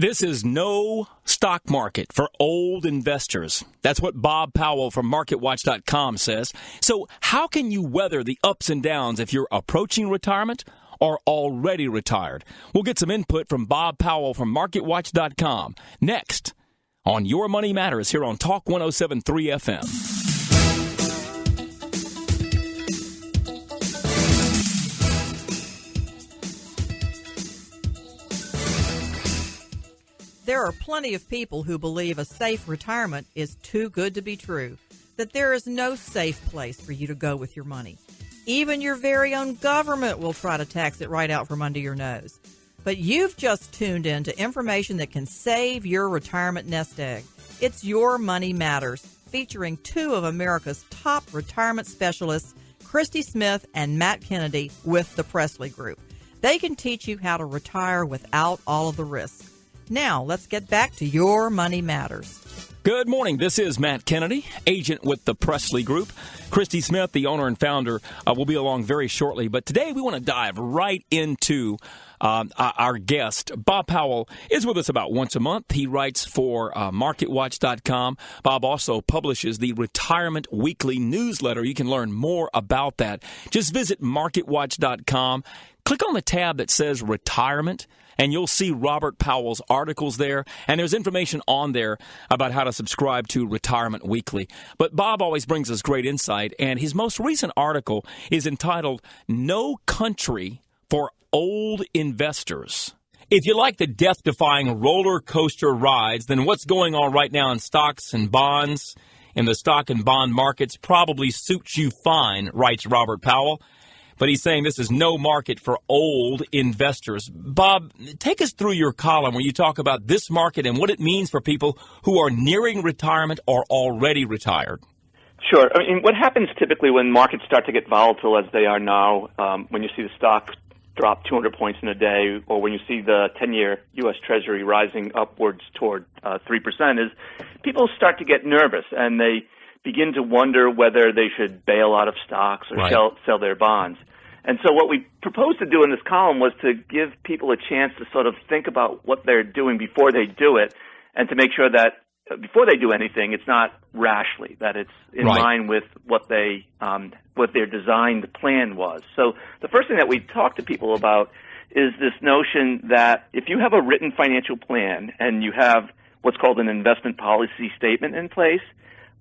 This is no stock market for old investors. That's what Bob Powell from MarketWatch.com says. So how can you weather the ups and downs if you're approaching retirement or already retired? We'll get some input from Bob Powell from MarketWatch.com next on Your Money Matters here on Talk 107.3 FM. There are plenty of people who believe a safe retirement is too good to be true, that there is no safe place for you to go with your money. Even your very own government will try to tax it right out from under your nose. But you've just tuned in to information that can save your retirement nest egg. It's Your Money Matters, featuring two of America's top retirement specialists, Christy Smith and Matt Kennedy with the Presley Group. They can teach you how to retire without all of the risks. Now, let's get back to Your Money Matters. Good morning. This is Matt Kennedy, agent with the Presley Group. Christy Smith, the owner and founder, will be along very shortly. But today we want to dive right into our guest. Bob Powell is with us about once a month. He writes for MarketWatch.com. Bob also publishes the Retirement Weekly newsletter. You can learn more about that. Just visit MarketWatch.com. Click on the tab that says Retirement, and you'll see Robert Powell's articles there. And there's information on there about how to subscribe to Retirement Weekly. But Bob always brings us great insight, and his most recent article is entitled No Country for Old Investors. If you like the death-defying roller coaster rides, then what's going on right now in stocks and bonds, in the stock and bond markets, probably suits you fine, writes Robert Powell. But he's saying this is no market for old investors. Bob, take us through your column where you talk about this market and what it means for people who are nearing retirement or already retired. Sure. I mean, what happens typically when markets start to get volatile as they are now, when you see the stock drop 200 points in a day, or when you see the 10-year U.S. Treasury rising upwards toward 3%, is people start to get nervous, and they begin to wonder whether they should bail out of stocks or sell their bonds. And so what we proposed to do in this column was to give people a chance to sort of think about what they're doing before they do it, and to make sure that before they do anything, it's not rashly, that it's in line with what their designed plan was. So the first thing that we talk to people about is this notion that if you have a written financial plan and you have what's called an investment policy statement in place,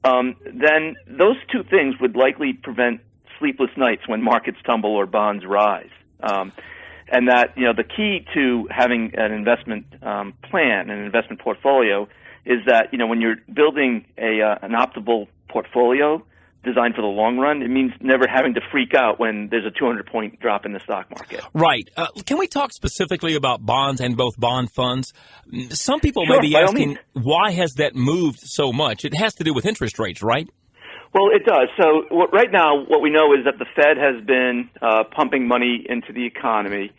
then those two things would likely prevent sleepless nights when markets tumble or bonds rise. And that, the key to having an investment plan, an investment portfolio, is that, when you're building an optimal portfolio designed for the long run, it means never having to freak out when there's a 200-point drop in the stock market. Right. Can we talk specifically about bonds and both bond funds? Some people may be asking, why has that moved so much? It has to do with interest rates, right? Well, it does. So right now, what we know is that the Fed has been pumping money into the economy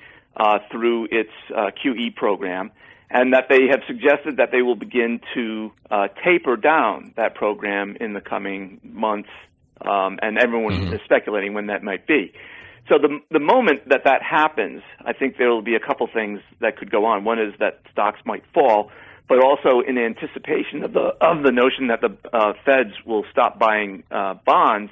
through its QE program, and that they have suggested that they will begin to taper down that program in the coming months, and everyone is speculating when that might be. So the moment that happens, I think there will be a couple things that could go on. One is that stocks might fall, but also in anticipation of the notion that the Feds will stop buying bonds,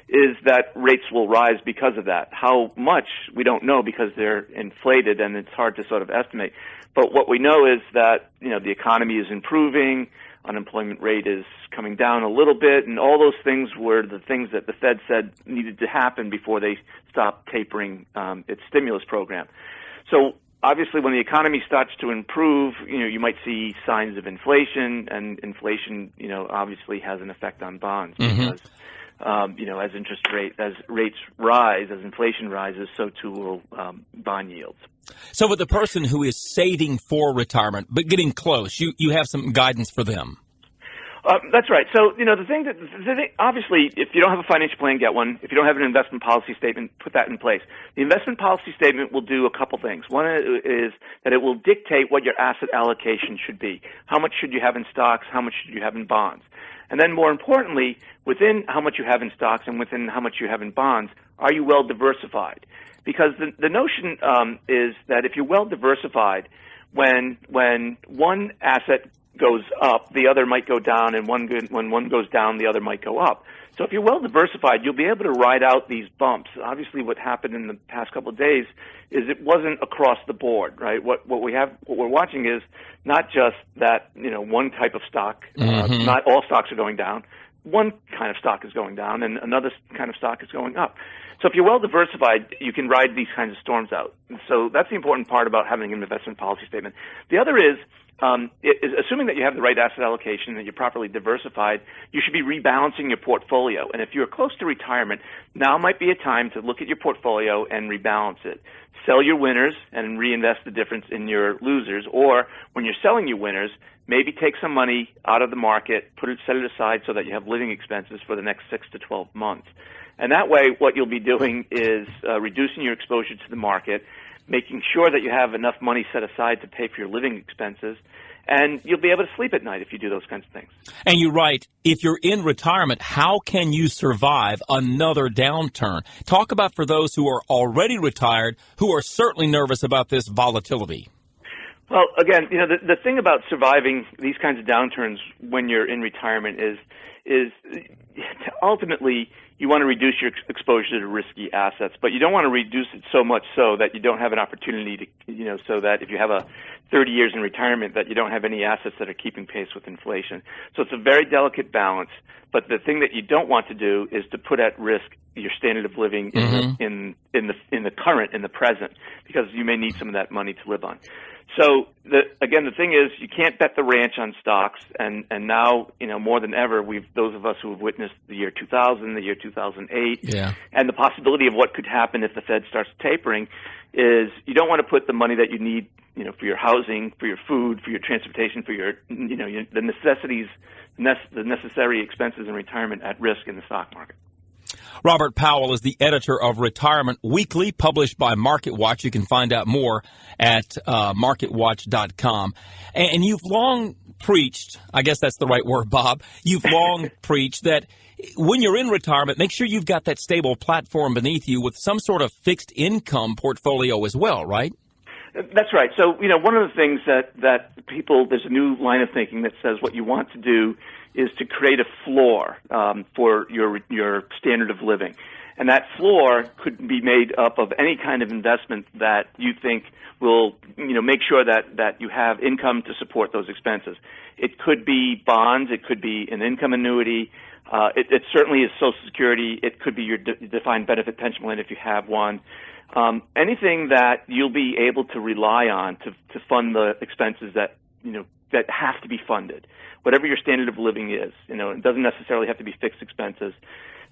is that rates will rise because of that. How much, we don't know, because they're inflated and it's hard to sort of estimate. But what we know is that, the economy is improving, unemployment rate is coming down a little bit, and all those things were the things that the Fed said needed to happen before they stopped tapering its stimulus program. So obviously, when the economy starts to improve, you might see signs of inflation, and inflation, obviously has an effect on bonds because, as rates rise, as inflation rises, so too will bond yields. So with the person who is saving for retirement but getting close, you have some guidance for them. That's right. So, obviously, if you don't have a financial plan, get one. If you don't have an investment policy statement, put that in place. The investment policy statement will do a couple things. One is that it will dictate what your asset allocation should be. How much should you have in stocks? How much should you have in bonds? And then more importantly, within how much you have in stocks and within how much you have in bonds, are you well diversified? Because the notion is that if you're well diversified, when one asset goes up, the other might go down, and when one goes down, the other might go up. So if you're well diversified, you'll be able to ride out these bumps. Obviously, what happened in the past couple of days is it wasn't across the board, right? What we're watching is not just that one type of stock. Not all stocks are going down. One kind of stock is going down, and another kind of stock is going up. So if you're well diversified, you can ride these kinds of storms out. And so that's the important part about having an investment policy statement. The other is assuming that you have the right asset allocation, that you're properly diversified, you should be rebalancing your portfolio. And if you're close to retirement, now might be a time to look at your portfolio and rebalance it. Sell your winners and reinvest the difference in your losers. Or when you're selling your winners, maybe take some money out of the market, set it aside so that you have living expenses for the next 6 to 12 months. And that way, what you'll be doing is reducing your exposure to the market, making sure that you have enough money set aside to pay for your living expenses, and you'll be able to sleep at night if you do those kinds of things. And you write, if you're in retirement, how can you survive another downturn? Talk about for those who are already retired, who are certainly nervous about this volatility. Well, again, the thing about surviving these kinds of downturns when you're in retirement is ultimately you want to reduce your exposure to risky assets, but you don't want to reduce it so much so that you don't have an opportunity to, so that if you have 30 years in retirement, that you don't have any assets that are keeping pace with inflation. So it's a very delicate balance. But the thing that you don't want to do is to put at risk your standard of living in the present, because you may need some of that money to live on. So the thing is, you can't bet the ranch on stocks, and now more than ever, those of us who have witnessed the year 2000, the year 2008, and the possibility of what could happen if the Fed starts tapering, is you don't want to put the money that you need, for your housing, for your food, for your transportation, for your the necessities, the necessary expenses in retirement at risk in the stock market. Robert Powell is the editor of Retirement Weekly, published by Market Watch. You can find out more at marketwatch.com. And you've long preached, I guess that's the right word, Bob, you've long preached that when you're in retirement, make sure you've got that stable platform beneath you with some sort of fixed income portfolio as well, right? That's right. So, one of the things that people, there's a new line of thinking that says what you want to do is to create a floor for your standard of living. And that floor could be made up of any kind of investment that you think will, make sure that you have income to support those expenses. It could be bonds. It could be an income annuity. It certainly is Social Security. It could be your defined benefit pension plan if you have one. Anything that you'll be able to rely on to fund the expenses that have to be funded, whatever your standard of living is. It doesn't necessarily have to be fixed expenses.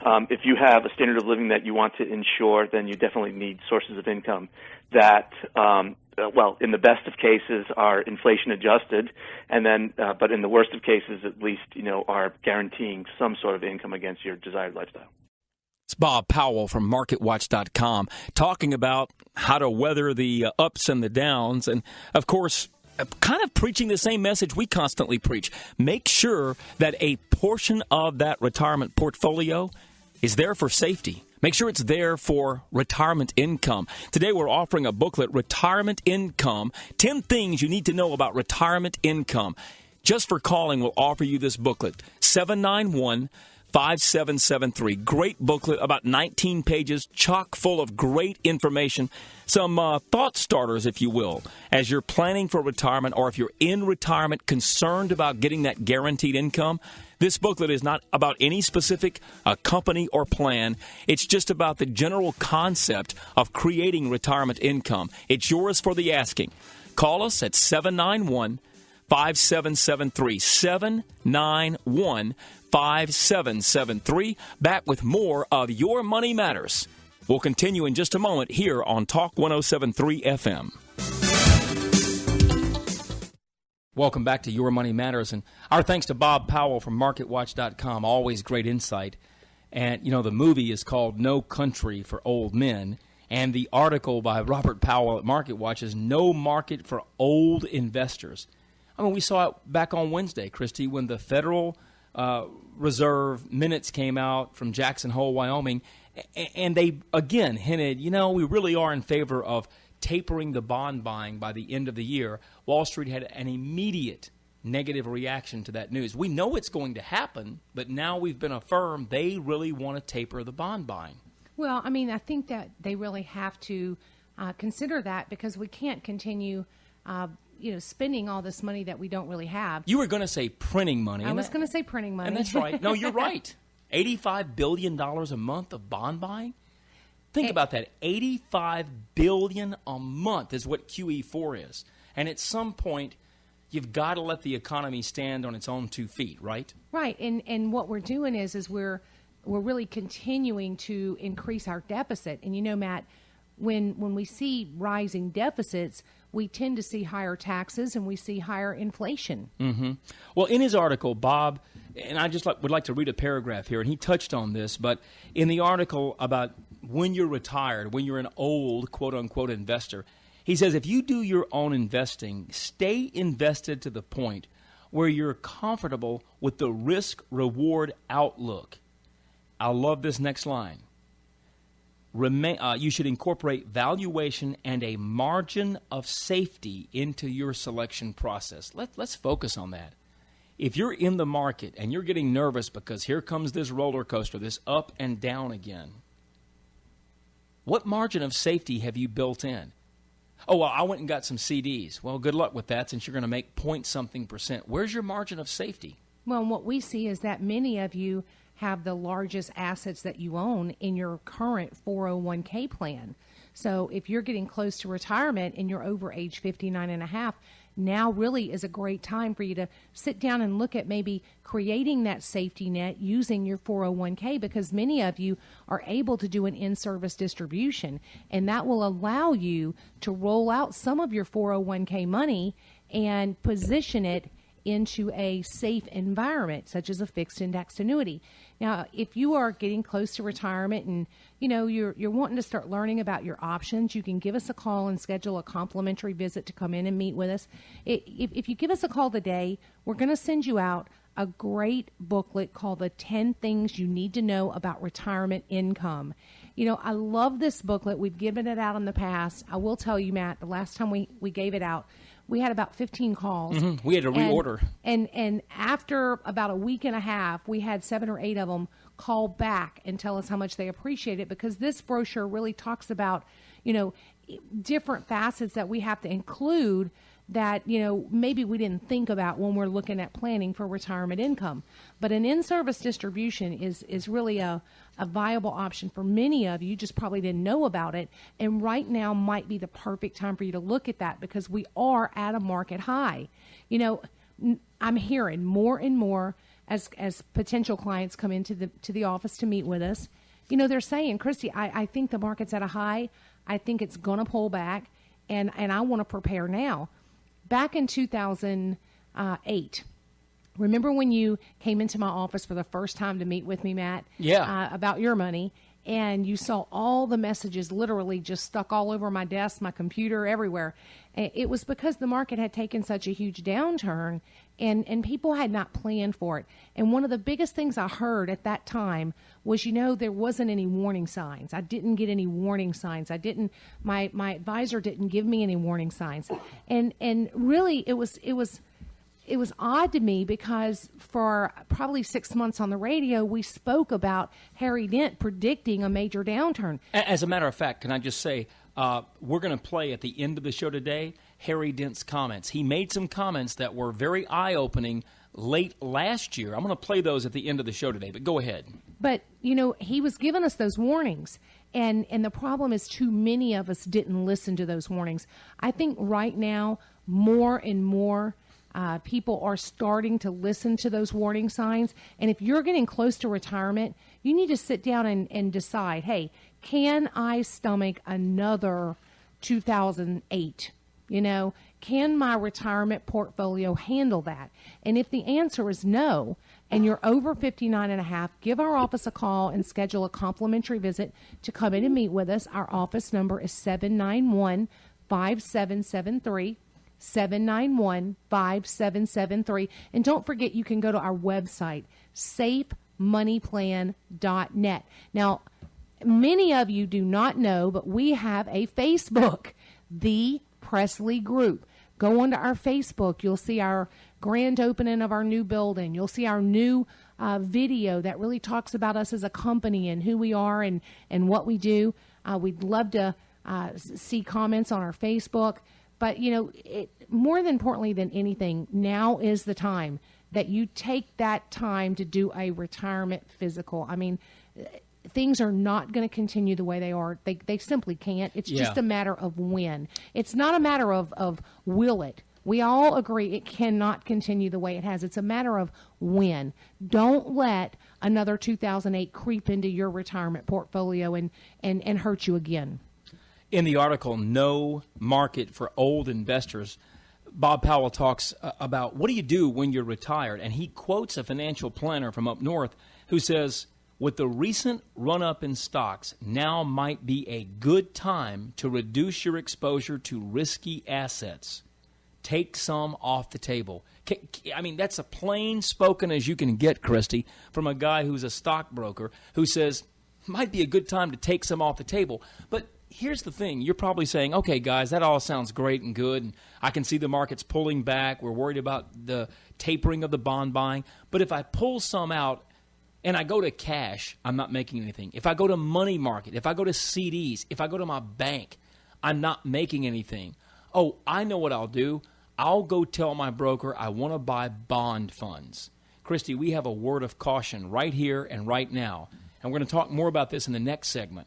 If you have a standard of living that you want to insure, then you definitely need sources of income that, in the best of cases, are inflation adjusted, and then, but in the worst of cases, at least, are guaranteeing some sort of income against your desired lifestyle. It's Bob Powell from MarketWatch.com talking about how to weather the ups and the downs, and of course, kind of preaching the same message we constantly preach. Make sure that a portion of that retirement portfolio is there for safety. Make sure it's there for retirement income. Today we're offering a booklet, Retirement Income, 10 Things You Need to Know About Retirement Income. Just for calling, we'll offer you this booklet, 791-5773. Great booklet, about 19 pages, chock full of great information. Some thought starters, if you will, as you're planning for retirement, or if you're in retirement concerned about getting that guaranteed income. This booklet is not about any specific company or plan. It's just about the general concept of creating retirement income. It's yours for the asking. Call us at 791-5773. 791-5773. Back with more of Your Money Matters. We'll continue in just a moment here on Talk 107.3 FM. Welcome back to Your Money Matters, and our thanks to Bob Powell from MarketWatch.com. Always great insight. And, the movie is called No Country for Old Men, and the article by Robert Powell at MarketWatch is No Market for Old Investors. I mean, we saw it back on Wednesday, Christy, when the Federal Reserve minutes came out from Jackson Hole, Wyoming, and they, again, hinted, we really are in favor of tapering the bond buying by the end of the year, Wall Street had an immediate negative reaction to that news. We know it's going to happen, but now we've been affirmed they really want to taper the bond buying. Well, I mean, I think that they really have to consider that, because we can't continue spending all this money that we don't really have. You were going to say printing money. I was going to say printing money. And that's right. No, you're right. $85 billion a month of bond buying? Think about that. $85 billion a month is what QE4 is. And at some point, you've got to let the economy stand on its own 2 feet, right? Right. And what we're doing is we're really continuing to increase our deficit. And, Matt, when we see rising deficits, we tend to see higher taxes and we see higher inflation. Mm-hmm. Well, in his article, Bob, and I just would like to read a paragraph here, and he touched on this, but in the article about when you're retired, when you're an old, quote-unquote, investor, he says if you do your own investing, stay invested to the point where you're comfortable with the risk-reward outlook. I love this next line. You should incorporate valuation and a margin of safety into your selection process. Let's focus on that. If you're in the market and you're getting nervous because here comes this roller coaster, this up and down again, what margin of safety have you built in? Oh, well, I went and got some CDs. Well, good luck with that since you're going to make point-something %. Where's your margin of safety? Well, what we see is that many of you have the largest assets that you own in your current 401k plan. So if you're getting close to retirement and you're over age 59 and a half, now really is a great time for you to sit down and look at maybe creating that safety net using your 401k, because many of you are able to do an in-service distribution, and that will allow you to roll out some of your 401k money and position it into a safe environment, such as a fixed indexed annuity. Now, if you are getting close to retirement and you're wanting to start learning about your options, you can give us a call and schedule a complimentary visit to come in and meet with us. If you give us a call today, we're going to send you out a great booklet called The 10 Things You Need to Know About Retirement Income. I love this booklet. We've given it out in the past. I will tell you, Matt, the last time we gave it out, we had about 15 calls. Mm-hmm. We had to reorder. And after about a week and a half, we had 7 or 8 of them call back and tell us how much they appreciate it, because this brochure really talks about, different facets that we have to include that, maybe we didn't think about when we're looking at planning for retirement income. But an in-service distribution is really a viable option for many of you. You just probably didn't know about it. And right now might be the perfect time for you to look at that, because we are at a market high. I'm hearing more and more as potential clients come into the office to meet with us. They're saying, Christy, I think the market's at a high. I think it's going to pull back, and I want to prepare now. Back in 2008, remember when you came into my office for the first time to meet with me, Matt? Yeah. About your money, and you saw all the messages literally just stuck all over my desk, my computer, everywhere. It was because the market had taken such a huge downturn, and people had not planned for it. And one of the biggest things I heard at that time was, there wasn't any warning signs. I didn't get any warning signs. My advisor didn't give me any warning signs. And really it was odd to me, because for probably 6 months on the radio, we spoke about Harry Dent predicting a major downturn. As a matter of fact, can I just say, we're going to play at the end of the show today Harry Dent's comments. He made some comments that were very eye-opening late last year. I'm going to play those at the end of the show today, but go ahead. But, he was giving us those warnings, and the problem is too many of us didn't listen to those warnings. I think right now, more and more people are starting to listen to those warning signs. And if you're getting close to retirement, you need to sit down and decide, hey, can I stomach another 2008? Can my retirement portfolio handle that? And if the answer is no, and you're over 59 and a half, give our office a call and schedule a complimentary visit to come in and meet with us. Our office number is 791-5773. 791-5773. And don't forget, you can go to our website, safemoneyplan.net. Now, many of you do not know, but we have a Facebook. The Presley Group. Go onto our Facebook. You'll see our grand opening of our new building. You'll see our new video that really talks about us as a company and who we are and what we do. We'd love to see comments on our Facebook. But, more than importantly than anything, now is the time that you take that time to do a retirement physical. I mean, things are not going to continue the way they are. They simply can't. It's just a matter of when. It's not a matter of will it. We all agree it cannot continue the way it has. It's a matter of when. Don't let another 2008 creep into your retirement portfolio and hurt you again. In the article, No Market for Old Investors, Bob Powell talks about what do you do when you're retired? And he quotes a financial planner from up north who says, with the recent run-up in stocks, now might be a good time to reduce your exposure to risky assets. Take some off the table. I mean, that's a plain spoken as you can get, Christy, from a guy who's a stockbroker who says, might be a good time to take some off the table. But here's the thing. You're probably saying, okay, guys, that all sounds great and good. And I can see the market's pulling back. We're worried about the tapering of the bond buying. But if I pull some out and I go to cash, I'm not making anything. If I go to money market, if I go to CDs, if I go to my bank, I'm not making anything. Oh, I know what I'll do. I'll go tell my broker I want to buy bond funds. Christy, we have a word of caution right here and right now. And we're going to talk more about this in the next segment.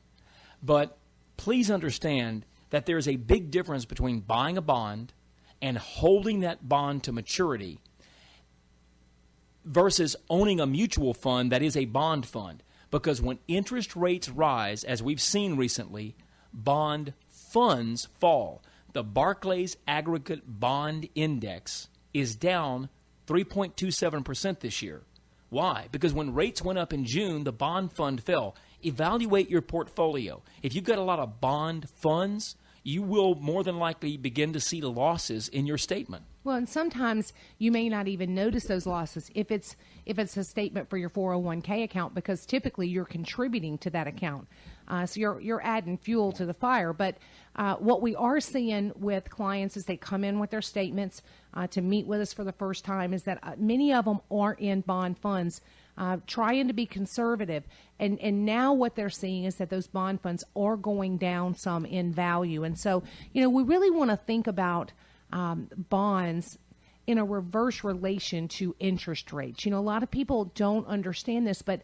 But please understand that there's a big difference between buying a bond and holding that bond to maturity versus owning a mutual fund that is a bond fund. Because when interest rates rise, as we've seen recently, bond funds fall. The Barclays Aggregate Bond Index is down 3.27% this year. Why? Because when rates went up in June, the bond fund fell. Evaluate your portfolio. If you've got a lot of bond funds, you will more than likely begin to see losses in your statement. Well, and sometimes you may not even notice those losses if it's a statement for your 401k account, because typically you're contributing to that account. So you're adding fuel to the fire. But what we are seeing with clients as they come in with their statements to meet with us for the first time is that many of them are in bond funds, trying to be conservative. And now what they're seeing is that those bond funds are going down some in value. And so, we really want to think about bonds in a reverse relation to interest rates. A lot of people don't understand this, but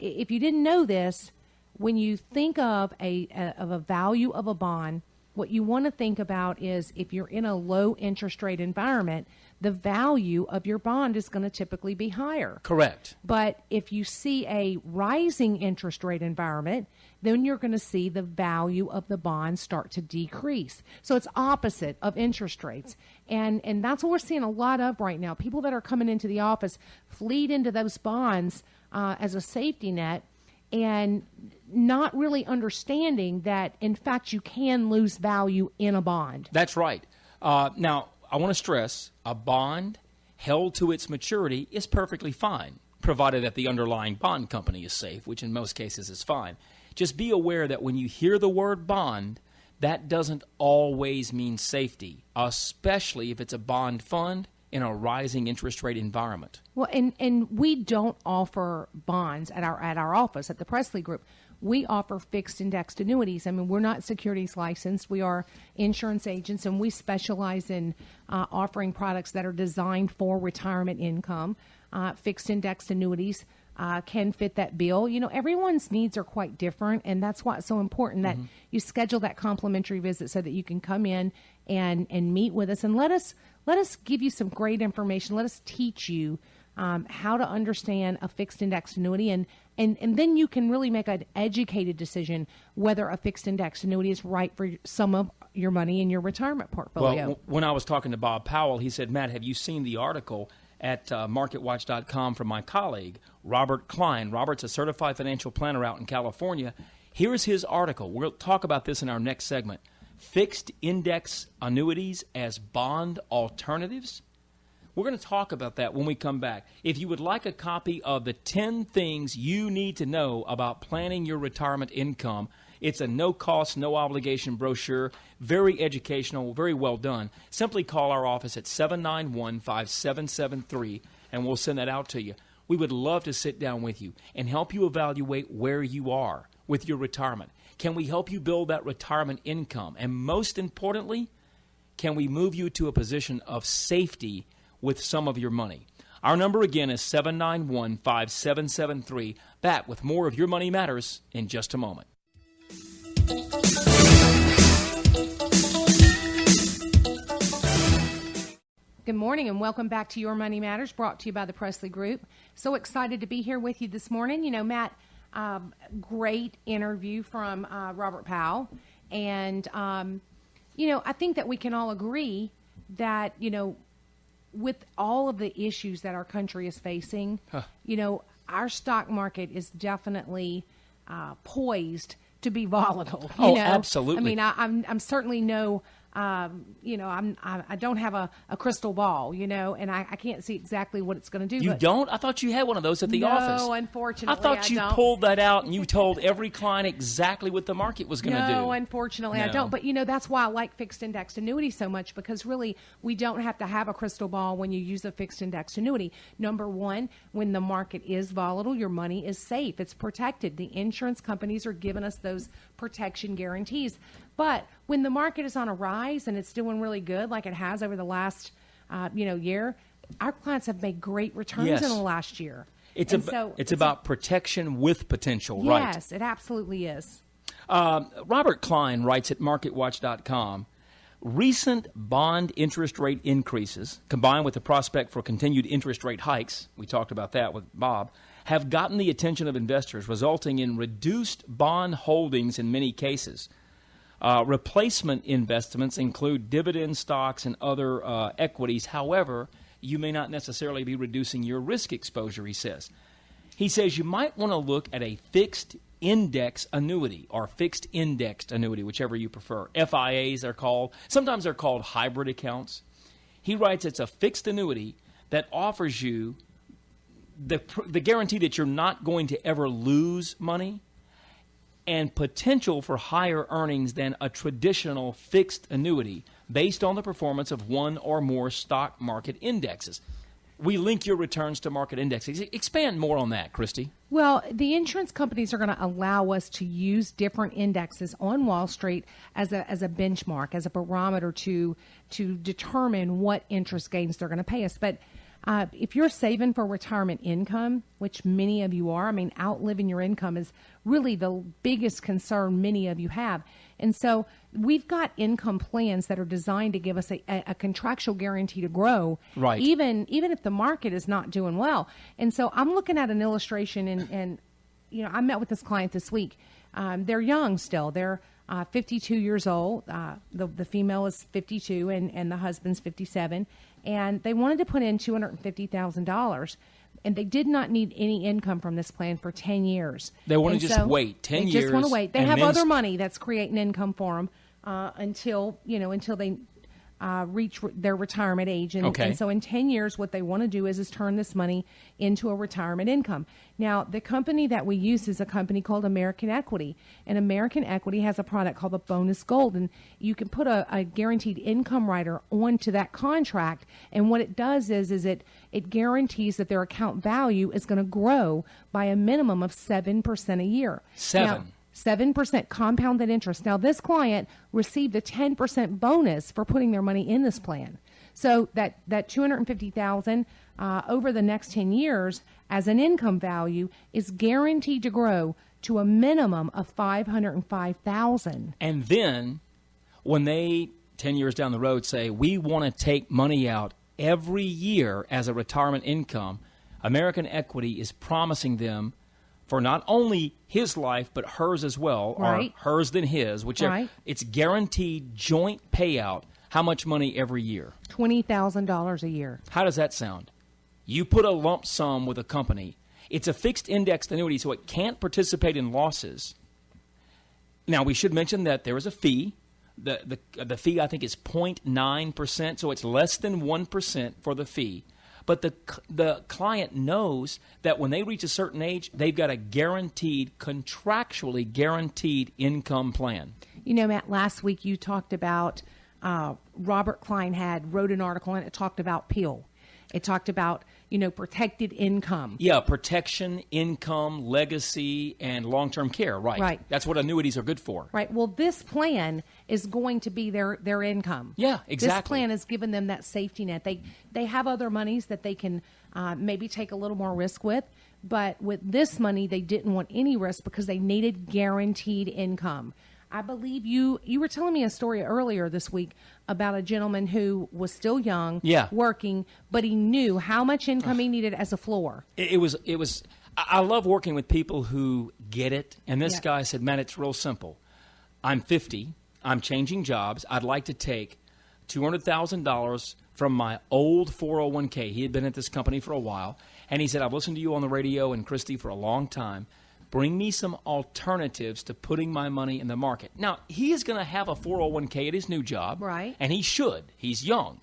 if you didn't know this, when you think of a value of a bond, what you want to think about is if you're in a low interest rate environment, the value of your bond is going to typically be higher. Correct. But if you see a rising interest rate environment, then you're going to see the value of the bond start to decrease. So it's opposite of interest rates. And that's what we're seeing a lot of right now. People that are coming into the office fleet into those bonds as a safety net, and not really understanding that, in fact, you can lose value in a bond. That's right. Now, I want to stress, a bond held to its maturity is perfectly fine, provided that the underlying bond company is safe, which in most cases is fine. Just be aware that when you hear the word bond, that doesn't always mean safety, especially if it's a bond fund in a rising interest rate environment. Well, and we don't offer bonds at our office at the Presley Group. We offer fixed indexed annuities. I mean, we're not securities licensed. We are insurance agents, and we specialize in offering products that are designed for retirement income. Fixed indexed annuities can fit that bill. Everyone's needs are quite different, and that's why it's so important that you schedule that complimentary visit so that you can come in and meet with us and let us give you some great information. Let us teach you how to understand a fixed index annuity, and then you can really make an educated decision whether a fixed index annuity is right for some of your money in your retirement portfolio. Well, when I was talking to Bob Powell, he said, Matt, have you seen the article at MarketWatch.com from my colleague, Robert Klein? Robert's a certified financial planner out in California. Here's his article. We'll talk about this in our next segment. Fixed index annuities as bond alternatives. We're going to talk about that when we come back. If you would like a copy of the 10 things you need to know about planning your retirement income, It's a no-cost, no-obligation brochure, very educational, very well done. Simply call our office at 791-5773, and we'll send that out to you. We would love to sit down with you and help you evaluate where you are with your retirement. Can we help you build that retirement income? And most importantly, can we move you to a position of safety with some of your money? Our number again is 791-5773. Back with more of Your Money Matters in just a moment. Good morning and welcome back to Your Money Matters, brought to you by the Presley Group. So excited to be here with you this morning. You know, Matt, great interview from Robert Powell. And, you know, I think that we can all agree that, you know, with all of the issues that our country is facing, you know, our stock market is definitely poised to be volatile. You know? Absolutely. I mean, I'm certainly no, you know, I don't have a crystal ball, you know, and I can't see exactly what it's going to do. You don't? I thought you had one of those at the office. No, unfortunately, I thought you pulled that out and you told every client exactly what the market was going to do. No, unfortunately, I don't. But, you know, that's why I like fixed indexed annuity so much, because really we don't have to have a crystal ball when you use a fixed indexed annuity. Number one, when the market is volatile, your money is safe. It's protected. The insurance companies are giving us those protection guarantees. But when the market is on a rise and it's doing really good, like it has over the last, year, our clients have made great returns in the last year. It's about protection with potential, right? Yes, it absolutely is. Robert Klein writes at MarketWatch.com, recent bond interest rate increases, combined with the prospect for continued interest rate hikes, we talked about that with Bob, have gotten the attention of investors, resulting in reduced bond holdings in many cases. Replacement investments include dividend stocks and other equities. However, you may not necessarily be reducing your risk exposure, he says. He says you might want to look at a fixed index annuity or fixed indexed annuity, whichever you prefer. FIAs are called. Sometimes they're called hybrid accounts. He writes it's a fixed annuity that offers you the guarantee that you're not going to ever lose money and potential for higher earnings than a traditional fixed annuity based on the performance of one or more stock market indexes. We link your returns to market indexes. Expand more on that, Christy. Well, the insurance companies are going to allow us to use different indexes on Wall Street as a benchmark, as a barometer to determine what interest gains they're going to pay us. But if you're saving for retirement income, which many of you are, I mean, outliving your income is really the biggest concern many of you have. And so we've got income plans that are designed to give us a contractual guarantee to grow, right, even if the market is not doing well. And so I'm looking at an illustration, and you know, I met with this client this week. They're young still. They're 52 years old. The female is 52 and the husband's 57. And they wanted to put in $250,000. And they did not need any income from this plan for 10 years. They want to just wait 10 years. They just want to wait. They have other money that's creating income for them until they reach their retirement age. And so in 10 years, what they want to do is turn this money into a retirement income. Now, the company that we use is a company called American Equity. And American Equity has a product called the Bonus Gold. And you can put a guaranteed income rider onto that contract. And what it does is it guarantees that their account value is going to grow by a minimum of 7% a year. 7% compounded interest. Now, this client received a 10% bonus for putting their money in this plan. So that $250,000 over the next 10 years as an income value is guaranteed to grow to a minimum of $505,000. And then when they 10 years down the road say, we want to take money out every year as a retirement income, American Equity is promising them for not only his life, but hers as well, right, or hers than his, whichever. Right. It's guaranteed joint payout. How much money every year? $20,000 a year. How does that sound? You put a lump sum with a company. It's a fixed indexed annuity, so it can't participate in losses. Now, we should mention that there is a fee. The fee, I think, is 0.9%, so it's less than 1% for the fee. but the client knows that when they reach a certain age, they've got a contractually guaranteed income plan. You know, Matt, last week you talked about Robert Klein wrote an article and it talked about PIL. It talked about, protected income. Yeah, protection, income, legacy, and long-term care, right. Right. That's what annuities are good for. Right. Well, this plan is going to be their income. Yeah, exactly. This plan has given them that safety net. They have other monies that they can maybe take a little more risk with, but with this money, they didn't want any risk because they needed guaranteed income. I believe you were telling me a story earlier this week about a gentleman who was still young, working, but he knew how much income he needed as a floor. It was. I love working with people who get it. And this guy said, "Man, it's real simple. I'm 50. I'm changing jobs. I'd like to take $200,000 from my old 401k. He had been at this company for a while, and he said, I've listened to you on the radio and Christy for a long time. Bring me some alternatives to putting my money in the market. Now, he is going to have a 401k at his new job. Right. And he should. He's young.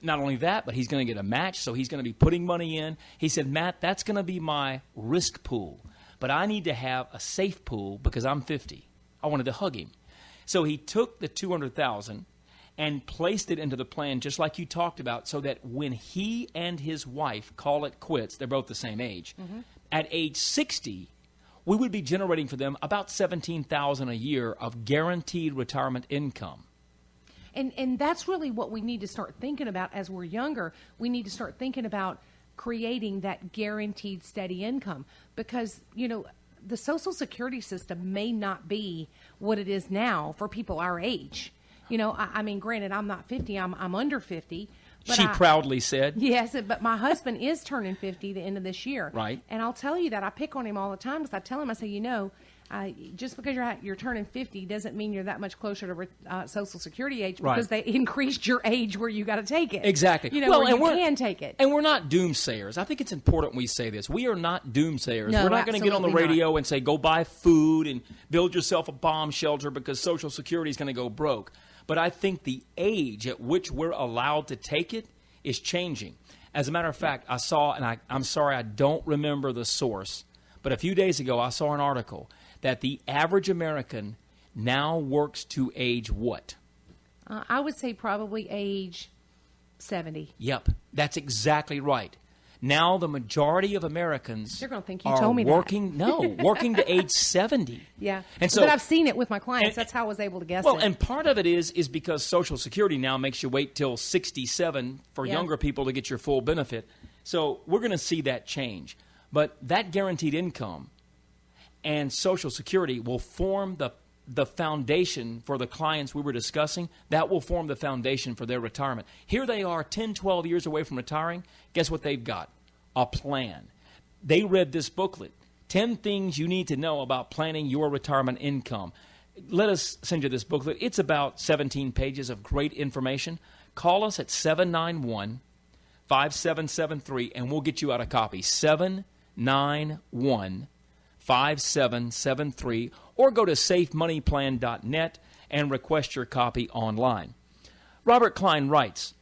Not only that, but he's going to get a match, so he's going to be putting money in. He said, Matt, that's going to be my risk pool. But I need to have a safe pool because I'm 50. I wanted to hug him. So he took the $200,000 and placed it into the plan just like you talked about so that when he and his wife call it quits, they're both the same age, at age 60, we would be generating for them about $17,000 a year of guaranteed retirement income. And that's really what we need to start thinking about as we're younger. We need to start thinking about creating that guaranteed steady income because, the Social Security system may not be what it is now for people our age. I mean, granted, I'm not 50, I'm under 50. But she proudly said. Yes, but my husband is turning 50 the end of this year. Right. And I'll tell you that I pick on him all the time because I tell him, I say, just because you're turning 50 doesn't mean you're that much closer to Social Security age because they increased your age where you got to take it. Exactly. Where you can take it. And we're not doomsayers. I think it's important we say this. We are not doomsayers. No, we're not going to get on the radio and say, go buy food and build yourself a bomb shelter because Social Security is going to go broke. But I think the age at which we're allowed to take it is changing. As a matter of fact, I saw, and I'm sorry I don't remember the source, but a few days ago I saw an article that the average American now works to age what? I would say probably age 70. Yep, that's exactly right. Now the majority of Americans They're going to think you are told me working, that. working to age 70. Yeah, and so, but I've seen it with my clients. That's how I was able to guess it. Well, and part of it is because Social Security now makes you wait till 67 for younger people to get your full benefit. So we're going to see that change. But that guaranteed income and Social Security will form the foundation for the clients we were discussing. That will form the foundation for their retirement. Here they are 10, 12 years away from retiring. Guess what they've got? A plan. They read this booklet, 10 Things You Need to Know About Planning Your Retirement Income. Let us send you this booklet. It's about 17 pages of great information. Call us at 791-5773, and we'll get you out a copy. 791-5773, or go to safemoneyplan.net and request your copy online. Robert Klein writes,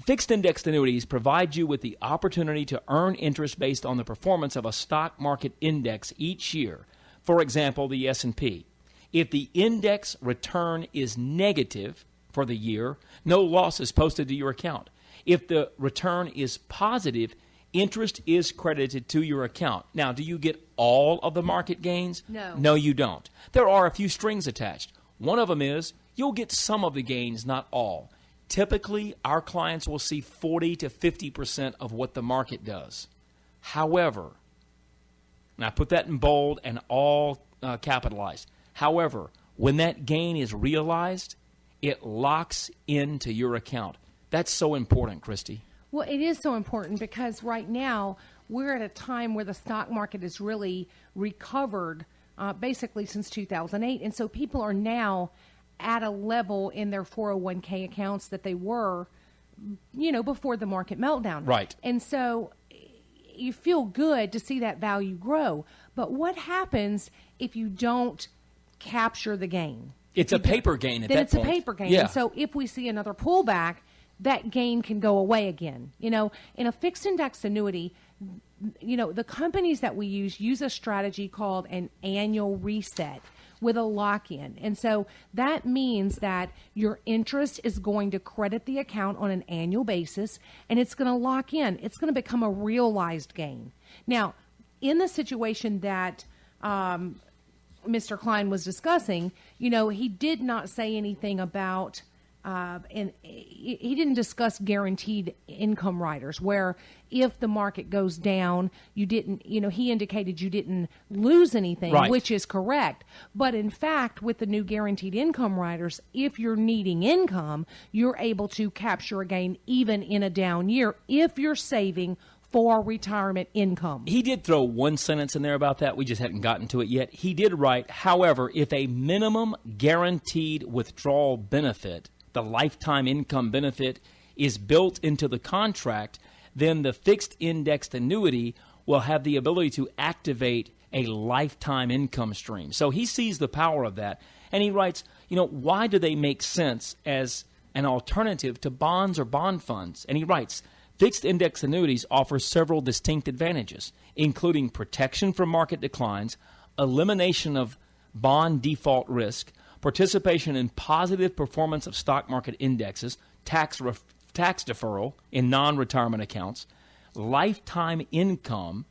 fixed indexed annuities provide you with the opportunity to earn interest based on the performance of a stock market index each year. For example, the S&P. If the index return is negative for the year, no loss is posted to your account. If the return is positive, interest is credited to your account. Now, do you get all of the market gains? No. No, you don't. There are a few strings attached. One of them is you'll get some of the gains, not all. Typically, our clients will see 40 to 50% of what the market does. However, and I put that in bold and all capitalized. However, when that gain is realized, it locks into your account. That's so important, Christy. Well, it is so important because right now we're at a time where the stock market has really recovered basically since 2008. And so people are now at a level in their 401k accounts that they were, before the market meltdown. Right. And so you feel good to see that value grow. But what happens if you don't capture the gain? It's a paper gain at that point. Then it's a paper gain. Yeah. And so if we see another pullback, that gain can go away again. In a fixed index annuity, the companies that we use a strategy called an annual reset with a lock-in. And so that means that your interest is going to credit the account on an annual basis, and it's going to lock in. It's going to become a realized gain. Now, in the situation that Mr. Klein was discussing, he did not say anything about and he didn't discuss guaranteed income riders, where if the market goes down, you didn't, he indicated you didn't lose anything, right, which is correct. But in fact, with the new guaranteed income riders, if you're needing income, you're able to capture a gain even in a down year if you're saving for retirement income. He did throw one sentence in there about that. We just hadn't gotten to it yet. He did write, however, if a minimum guaranteed withdrawal benefit, the lifetime income benefit, is built into the contract, then the fixed indexed annuity will have the ability to activate a lifetime income stream. So he sees the power of that. And he writes, why do they make sense as an alternative to bonds or bond funds? And he writes, fixed index annuities offer several distinct advantages, including protection from market declines, elimination of bond default risk, participation in positive performance of stock market indexes, tax deferral in non-retirement accounts, lifetime income,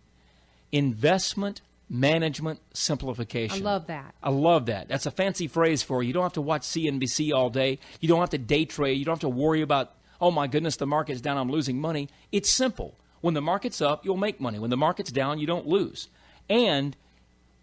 investment management simplification. I love that. I love that. That's a fancy phrase for you don't have to watch CNBC all day. You don't have to day trade. You don't have to worry about, oh my goodness, the market's down, I'm losing money. It's simple. When the market's up, you'll make money. When the market's down, you don't lose. And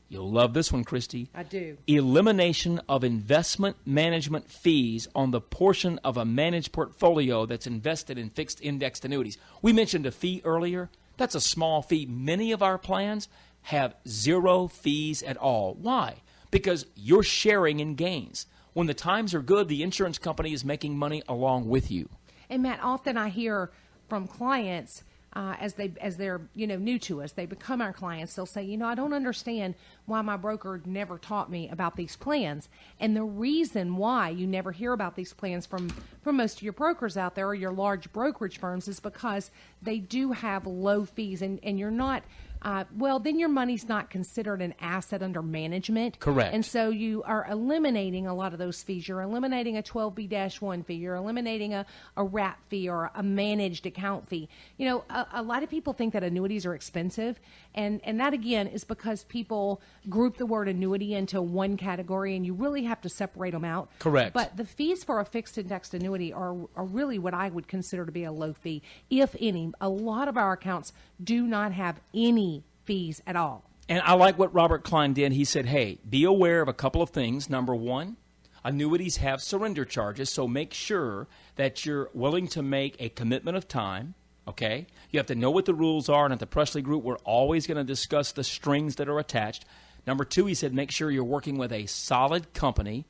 you'll love this one, Christy. I do. Elimination of investment management fees on the portion of a managed portfolio that's invested in fixed indexed annuities. We mentioned a fee earlier. That's a small fee. Many of our plans have zero fees at all. Why? Because you're sharing in gains. When the times are good, the insurance company is making money along with you. And Matt, often I hear from clients as they're new to us, they become our clients. They'll say, I don't understand why my broker never taught me about these plans. And the reason why you never hear about these plans from most of your brokers out there or your large brokerage firms is because they do have low fees, and you're not. Then your money's not considered an asset under management. Correct. And so you are eliminating a lot of those fees. You're eliminating a 12B-1 fee. You're eliminating a wrap fee or a managed account fee. A lot of people think that annuities are expensive. And that, again, is because people group the word annuity into one category, and you really have to separate them out. Correct. But the fees for a fixed indexed annuity are really what I would consider to be a low fee, if any. A lot of our accounts do not have any fees at all. And I like what Robert Klein did. He said, hey, be aware of a couple of things. Number one, annuities have surrender charges, so make sure that you're willing to make a commitment of time, okay? You have to know what the rules are, and at the Presley Group, we're always going to discuss the strings that are attached. Number two, he said, make sure you're working with a solid company.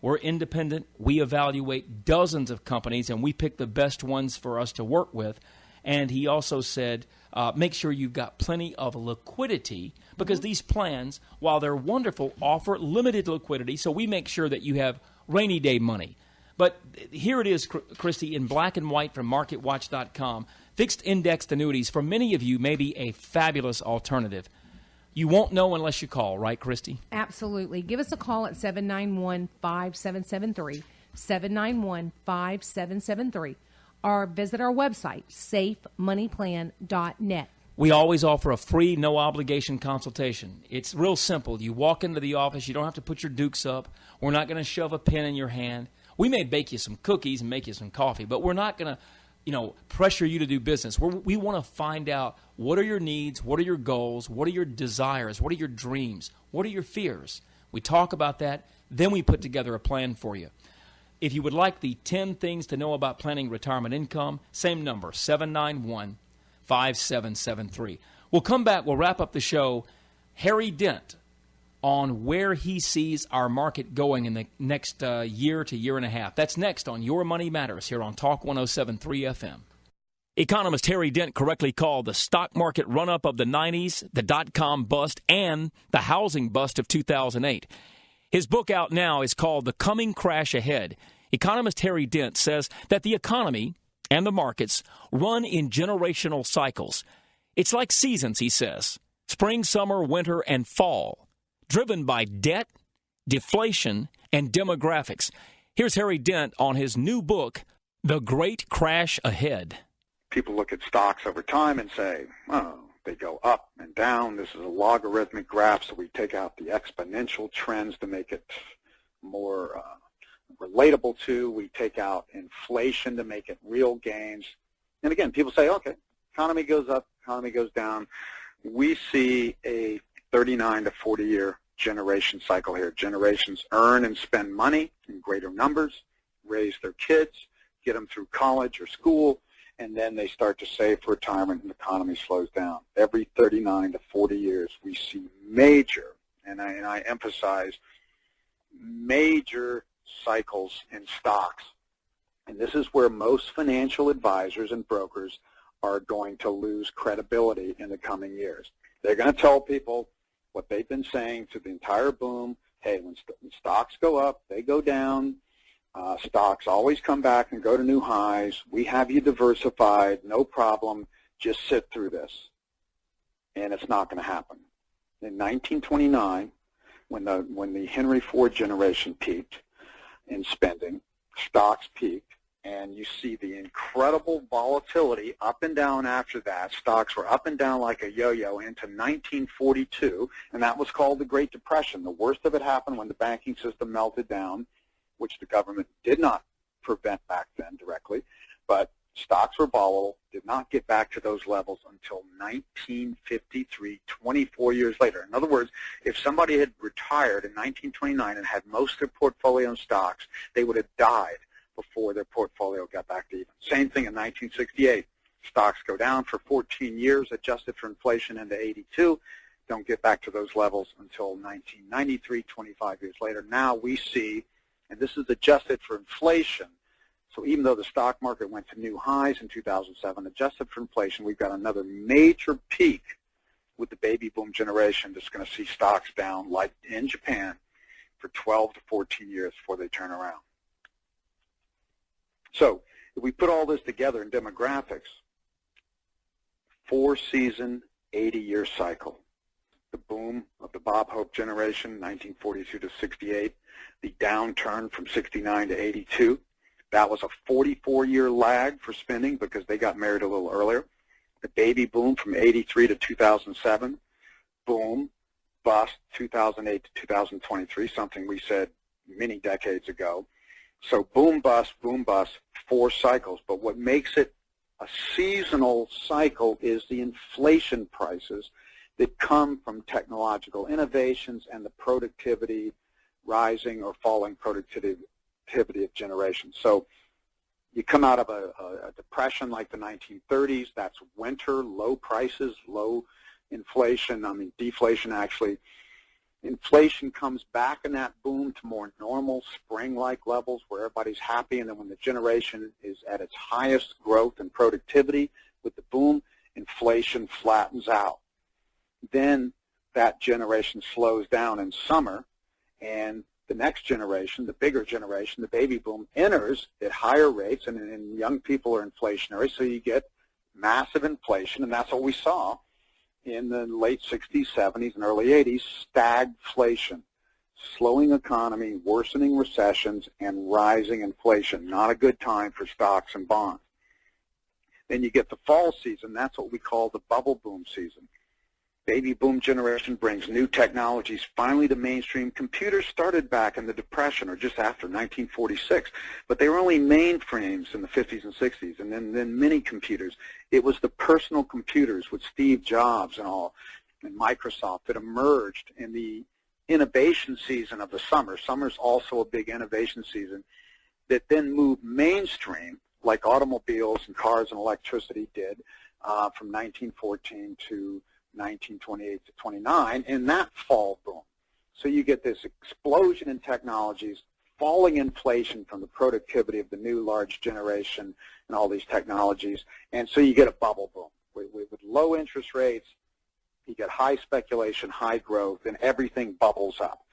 We're independent. We evaluate dozens of companies, and we pick the best ones for us to work with. And he also said, make sure you've got plenty of liquidity, because these plans, while they're wonderful, offer limited liquidity. So we make sure that you have rainy day money. But here it is, Christy, in black and white from MarketWatch.com. Fixed indexed annuities, for many of you, may be a fabulous alternative. You won't know unless you call, right, Christy? Absolutely. Give us a call at 791-5773, 791-5773. Or visit our website, safemoneyplan.net. We always offer a free, no-obligation consultation. It's real simple. You walk into the office. You don't have to put your dukes up. We're not going to shove a pen in your hand. We may bake you some cookies and make you some coffee, but we're not going to, pressure you to do business. We want to find out, what are your needs, what are your goals, what are your desires, what are your dreams, what are your fears. We talk about that, then we put together a plan for you. If you would like the 10 things to know about planning retirement income, same number, 791-5773. We'll come back. We'll wrap up the show. Harry Dent on where he sees our market going in the next year to year and a half. That's next on Your Money Matters here on Talk 107.3 FM. Economist Harry Dent correctly called the stock market run-up of the 90s, the dot-com bust, and the housing bust of 2008. His book out now is called The Coming Crash Ahead. Economist Harry Dent says that the economy and the markets run in generational cycles. It's like seasons, he says, spring, summer, winter, and fall, driven by debt, deflation, and demographics. Here's Harry Dent on his new book, The Great Crash Ahead. People look at stocks over time and say, oh, they go up and down. This is a logarithmic graph, so we take out the exponential trends to make it more relatable to. We take out inflation to make it real gains. And again, people say, okay, economy goes up, economy goes down. We see a 39 to 40-year generation cycle here. Generations earn and spend money in greater numbers, raise their kids, get them through college or school, and then they start to save for retirement and the economy slows down. Every 39 to 40 years, we see major, and I emphasize, major cycles in stocks. And this is where most financial advisors and brokers are going to lose credibility in the coming years. They're going to tell people what they've been saying to the entire boom. Hey, when stocks go up, they go down. Stocks always come back and go to new highs. We have you diversified, no problem. Just sit through this. And it's not going to happen. In 1929, when the Henry Ford generation peaked in spending, stocks peaked, and you see the incredible volatility up and down after that. Stocks were up and down like a yo-yo into 1942, and that was called the Great Depression. The worst of it happened when the banking system melted down, which the government did not prevent back then directly, but stocks were volatile, did not get back to those levels until 1953, 24 years later. In other words, if somebody had retired in 1929 and had most of their portfolio in stocks, they would have died before their portfolio got back to even. Same thing in 1968. Stocks go down for 14 years, adjusted for inflation into 82. Don't get back to those levels until 1993, 25 years later. Now we see, and this is adjusted for inflation, so even though the stock market went to new highs in 2007, adjusted for inflation, we've got another major peak with the baby boom generation that's going to see stocks down, like in Japan, for 12 to 14 years before they turn around. So if we put all this together in demographics, 4-season, 80-year cycle, the boom of the Bob Hope generation, 1942 to 68, the downturn from 69 to 82, that was a 44-year lag for spending because they got married a little earlier. The baby boom from 83 to 2007, boom, bust, 2008 to 2023, something we said many decades ago. So boom, bust, 4 cycles. But what makes it a seasonal cycle is the inflation prices that come from technological innovations and the productivity, rising or falling productivity of generations. So you come out of a depression like the 1930s, that's winter, low prices, low inflation, deflation actually. Inflation comes back in that boom to more normal spring-like levels where everybody's happy, and then when the generation is at its highest growth and productivity with the boom, inflation flattens out. Then that generation slows down in summer, and the next generation, the bigger generation, the baby boom, enters at higher rates, and young people are inflationary, so you get massive inflation, and that's what we saw in the late 60s, 70s, and early 80s, stagflation, slowing economy, worsening recessions, and rising inflation. Not a good time for stocks and bonds. Then you get the fall season. That's what we call the bubble boom season. Baby boom generation brings new technologies finally to mainstream. Computers started back in the Depression or just after 1946, but they were only mainframes in the 50s and 60s, and then mini computers. It was the personal computers with Steve Jobs and all, and Microsoft that emerged in the innovation season of the summer. Summer's also a big innovation season that then moved mainstream, like automobiles and cars and electricity did from 1914 to 1928 to 29, in that fall boom. So you get this explosion in technologies, falling inflation from the productivity of the new large generation and all these technologies, and so you get a bubble boom. With low interest rates, you get high speculation, high growth, and everything bubbles up.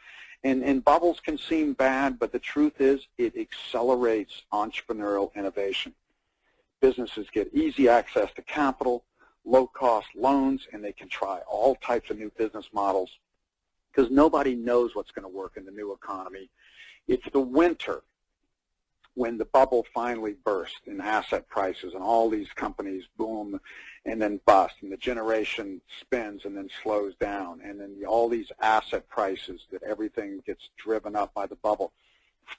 And bubbles can seem bad, but the truth is it accelerates entrepreneurial innovation. businesses get easy access to capital, low-cost loans, and they can try all types of new business models because nobody knows what's going to work in the new economy. It's the winter when the bubble finally burst in asset prices and all these companies boom and then bust, and the generation spins and then slows down, and then all these asset prices that everything gets driven up by the bubble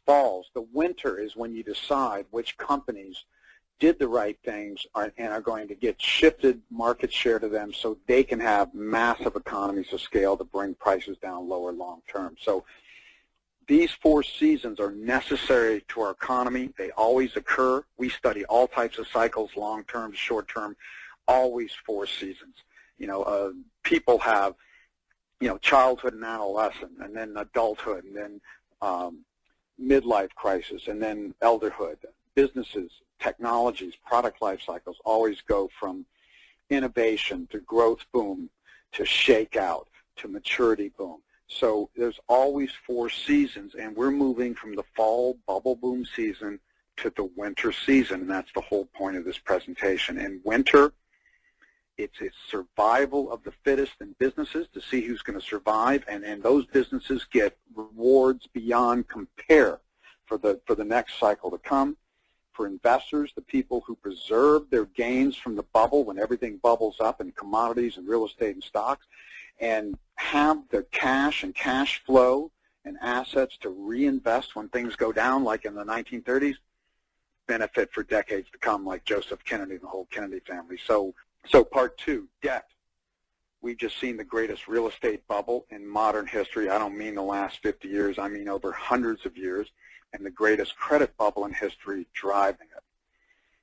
falls. The winter is when you decide which companies did the right things and are going to get shifted market share to them so they can have massive economies of scale to bring prices down lower long term. So these 4 seasons are necessary to our economy. They always occur. We study all types of cycles, long term, short term, always 4 seasons. People have, childhood and adolescence, and then adulthood, and then midlife crisis, and then elderhood. Businesses, technologies, product life cycles always go from innovation to growth boom to shakeout to maturity boom. So there's always 4 seasons, and we're moving from the fall bubble boom season to the winter season, and that's the whole point of this presentation. In winter, it's survival of the fittest in businesses to see who's going to survive, and those businesses get rewards beyond compare for the next cycle to come. For investors, the people who preserve their gains from the bubble when everything bubbles up in commodities and real estate and stocks, and have the cash and cash flow and assets to reinvest when things go down, like in the 1930s, benefit for decades to come, like Joseph Kennedy and the whole Kennedy family. So part 2, debt. We've just seen the greatest real estate bubble in modern history. I don't mean the last 50 years. I mean over hundreds of years, and the greatest credit bubble in history driving it.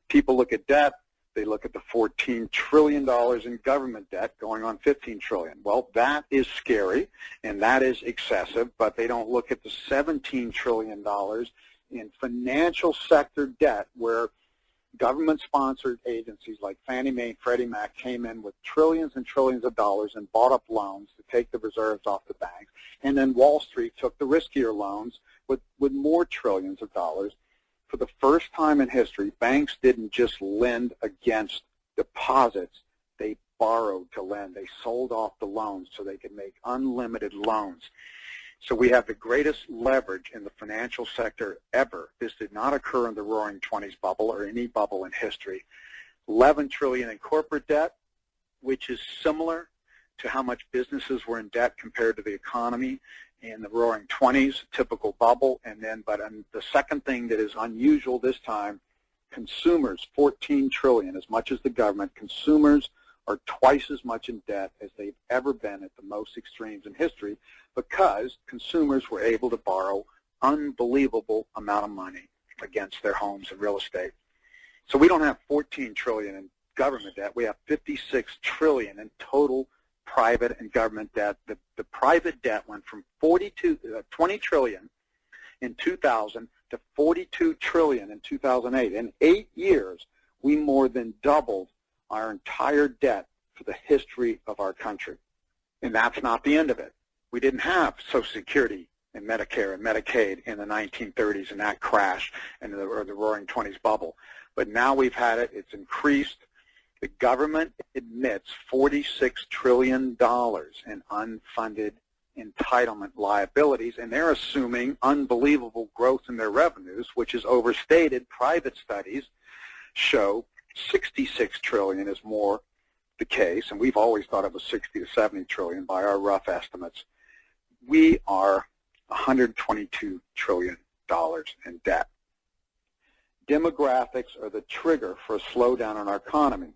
People look at debt. They look at the $14 trillion in government debt going on $15 trillion. Well, that is scary, and that is excessive, but they don't look at the $17 trillion in financial sector debt where government-sponsored agencies like Fannie Mae and Freddie Mac came in with trillions and trillions of dollars and bought up loans to take the reserves off the banks, and then Wall Street took the riskier loans with more trillions of dollars. For the first time in history, banks didn't just lend against deposits. They borrowed to lend. They sold off the loans so they could make unlimited loans. So we have the greatest leverage in the financial sector ever. This did not occur in the Roaring '20s bubble or any bubble in history. $11 trillion in corporate debt, which is similar to how much businesses were in debt compared to the economy in the Roaring '20s, typical bubble. And then, the second thing that is unusual this time, consumers, $14 trillion, as much as the government. Consumers are twice as much in debt as they've ever been at the most extremes in history because consumers were able to borrow unbelievable amount of money against their homes and real estate. So we don't have $14 trillion in government debt. We have $56 trillion in total private and government debt. The private debt went from 20 trillion in 2000 to 42 trillion in 2008. In 8 years, we more than doubled our entire debt for the history of our country. And that's not the end of it. We didn't have Social Security and Medicare and Medicaid in the 1930s and that crash or the Roaring '20s bubble. But now we've had it. It's increased. The government admits $46 trillion in unfunded entitlement liabilities, and they're assuming unbelievable growth in their revenues, which is overstated. Private studies show $66 trillion is more the case, and we've always thought it was $60 to $70 trillion by our rough estimates. We are $122 trillion in debt. Demographics are the trigger for a slowdown in our economy,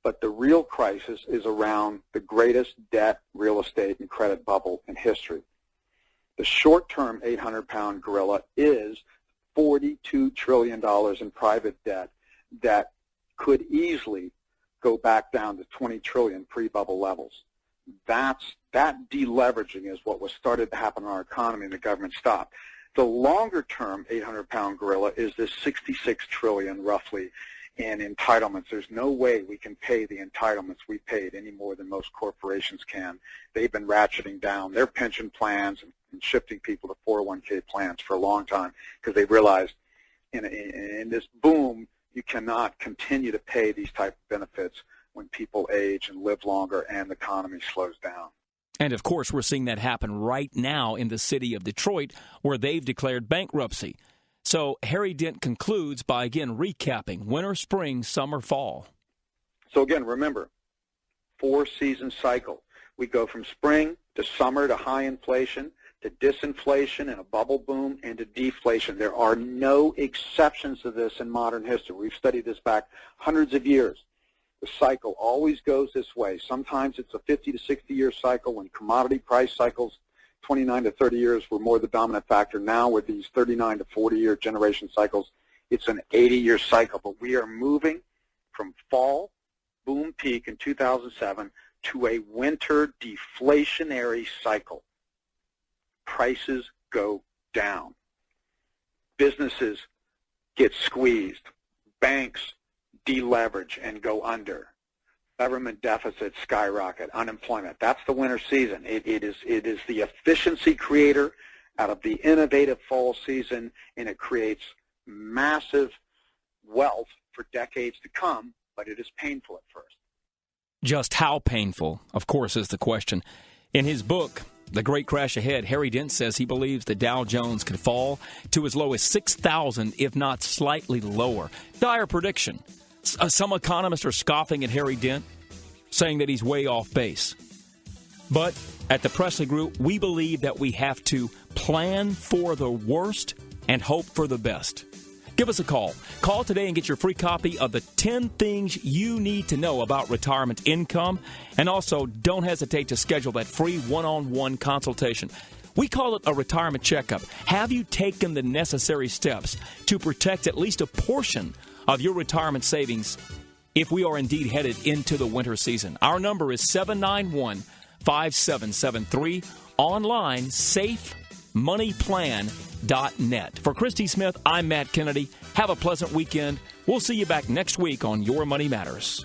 but the real crisis is around the greatest debt, real estate, and credit bubble in history. The short-term 800-pound gorilla is $42 trillion in private debt that could easily go back down to 20 trillion pre-bubble levels. That deleveraging is what was started to happen in our economy, and the government stopped. The longer-term 800-pound gorilla is this 66 trillion roughly in entitlements. There's no way we can pay the entitlements we paid any more than most corporations can. They've been ratcheting down their pension plans and shifting people to 401k plans for a long time because they realized in this boom, You cannot continue to pay these type of benefits when people age and live longer and the economy slows down. And, of course, we're seeing that happen right now in the city of Detroit, where they've declared bankruptcy. So Harry Dent concludes by, again, recapping winter, spring, summer, fall. So, again, remember, 4-season cycle. We go from spring to summer to high inflation to disinflation and a bubble boom and to deflation. There are no exceptions to this in modern history. We've studied this back hundreds of years. The cycle always goes this way. Sometimes it's a 50 to 60-year cycle when commodity price cycles, 29 to 30 years, were more the dominant factor. Now with these 39 to 40-year generation cycles, it's an 80-year cycle. But we are moving from fall boom peak in 2007 to a winter deflationary cycle. Prices go down. Businesses get squeezed. Banks deleverage and go under. Government deficits skyrocket. Unemployment. That's the winter season. It is the efficiency creator out of the innovative fall season, and it creates massive wealth for decades to come, but it is painful at first. Just how painful, of course, is the question. In his book, The Great Crash Ahead, Harry Dent says he believes the Dow Jones could fall to as low as 6,000, if not slightly lower. Dire prediction. Some economists are scoffing at Harry Dent, saying that he's way off base. But at the Presley Group, we believe that we have to plan for the worst and hope for the best. Give us a call. Call today and get your free copy of the 10 things you need to know about retirement income. And also, don't hesitate to schedule that free one-on-one consultation. We call it a retirement checkup. Have you taken the necessary steps to protect at least a portion of your retirement savings if we are indeed headed into the winter season? Our number is 791-5773. Online, safemoneyplan.net. For Christy Smith, I'm Matt Kennedy. Have a pleasant weekend. We'll see you back next week on Your Money Matters.